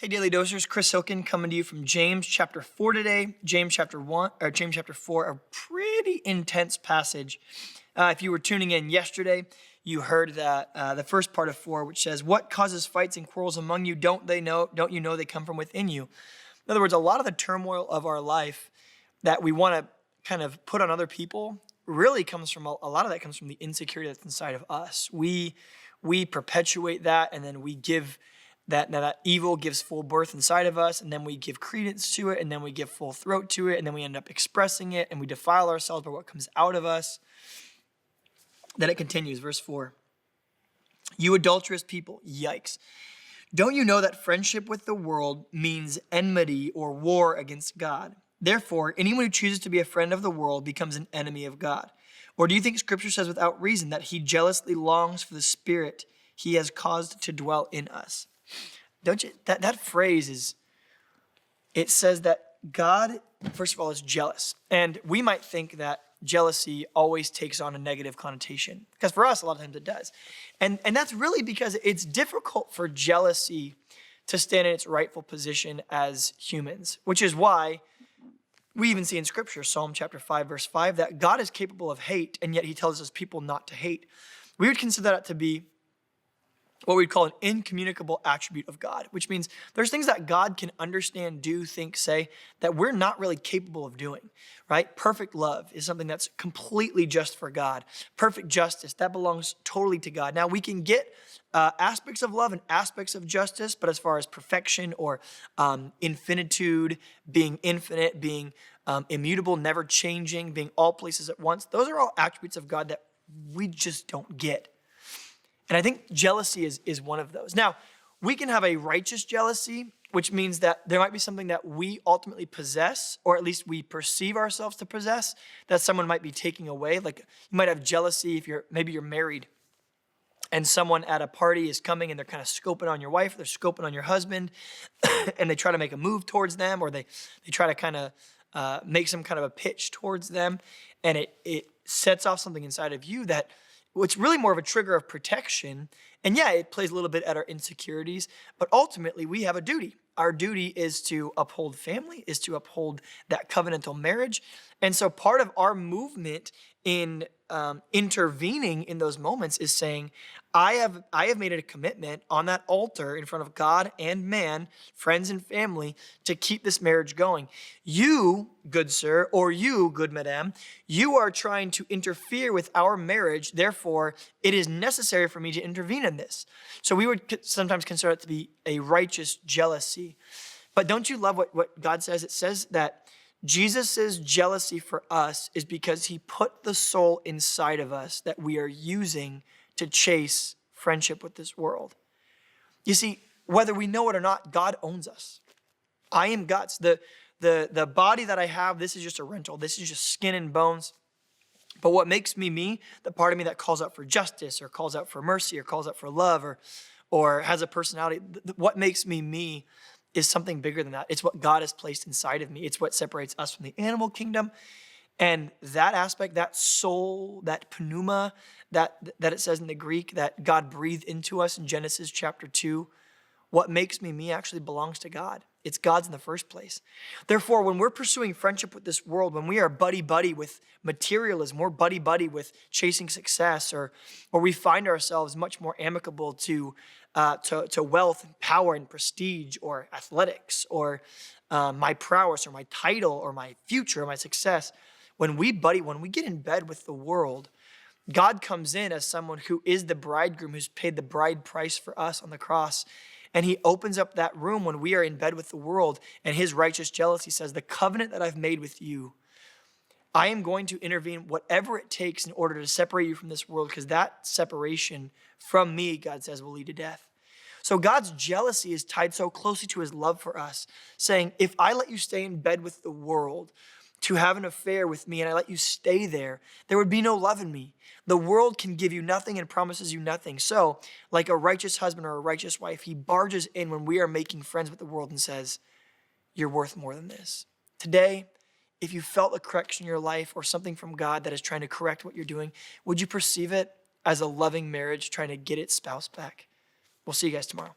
Hey, Daily Dosers, Chris Hilken coming to you from James chapter 4 today. James chapter 4, a pretty intense passage. If you were tuning in yesterday, you heard that the first part of 4, which says, "What causes fights and quarrels among you? Don't you know they come from within you?" In other words, a lot of the turmoil of our life that we want to kind of put on other people really comes from a lot of that comes from the insecurity that's inside of us. We perpetuate that, and then we give that evil gives full birth inside of us, and then we give credence to it, and then we give full throat to it, and then we end up expressing it, and we defile ourselves by what comes out of us. Then it continues, verse 4. "You adulterous people," yikes. "Don't you know that friendship with the world means enmity or war against God? Therefore, anyone who chooses to be a friend of the world becomes an enemy of God. Or do you think Scripture says without reason that he jealously longs for the Spirit he has caused to dwell in us?" Don't you? That phrase it says that God, first of all, is jealous. And we might think that jealousy always takes on a negative connotation, because for us, a lot of times it does. And that's really because it's difficult for jealousy to stand in its rightful position as humans, which is why we even see in Scripture, Psalm chapter 5, verse 5, that God is capable of hate, and yet he tells his people not to hate. We would consider that to be what we'd call an incommunicable attribute of God, which means there's things that God can understand, do, think, say, that we're not really capable of doing, right? Perfect love is something that's completely just for God. Perfect justice, that belongs totally to God. Now, we can get aspects of love and aspects of justice, but as far as perfection or infinitude, being infinite, being immutable, never changing, being all places at once, those are all attributes of God that we just don't get. And I think jealousy is one of those. Now, we can have a righteous jealousy, which means that there might be something that we ultimately possess, or at least we perceive ourselves to possess, that someone might be taking away. Like, you might have jealousy if maybe you're married and someone at a party is coming and they're kind of scoping on your wife, they're scoping on your husband, and they try to make a move towards them, or they try to kind of make some kind of a pitch towards them, and it sets off something inside of you that it's really more of a trigger of protection. And yeah, it plays a little bit at our insecurities, but ultimately we have a duty. Our duty is to uphold family, is to uphold that covenantal marriage. And so part of our movement in intervening in those moments is saying, I have made it a commitment on that altar in front of God and man, friends and family, to keep this marriage going. You, good sir, or you, good madam, you are trying to interfere with our marriage. Therefore, it is necessary for me to intervene in this. So we would sometimes consider it to be a righteous jealousy. But don't you love what God says? It says that Jesus' jealousy for us is because he put the soul inside of us that we are using to chase friendship with this world. You see, whether we know it or not, God owns us. I am God's. The body that I have, this is just a rental. This is just skin and bones. But what makes me me, the part of me that calls out for justice or calls out for mercy or calls out for love or has a personality, what makes me me is something bigger than that. It's what God has placed inside of me. It's what separates us from the animal kingdom. And that aspect, that soul, that pneuma, that it says in the Greek that God breathed into us in Genesis chapter 2, what makes me me actually belongs to God. It's God's in the first place. Therefore, when we're pursuing friendship with this world, when we are buddy-buddy with materialism, we're buddy-buddy with chasing success, or we find ourselves much more amicable to wealth and power and prestige or athletics or my prowess or my title or my future or my success, when we get in bed with the world, God comes in as someone who is the bridegroom who's paid the bride price for us on the cross. And he opens up that room when we are in bed with the world, and his righteous jealousy says, the covenant that I've made with you, I am going to intervene whatever it takes in order to separate you from this world, because that separation from me, God says, will lead to death. So God's jealousy is tied so closely to his love for us, saying, if I let you stay in bed with the world to have an affair with me and I let you stay there, there would be no love in me. The world can give you nothing and promises you nothing. So like a righteous husband or a righteous wife, he barges in when we are making friends with the world and says, you're worth more than this. Today, if you felt a correction in your life or something from God that is trying to correct what you're doing, would you perceive it as a loving marriage trying to get its spouse back? We'll see you guys tomorrow.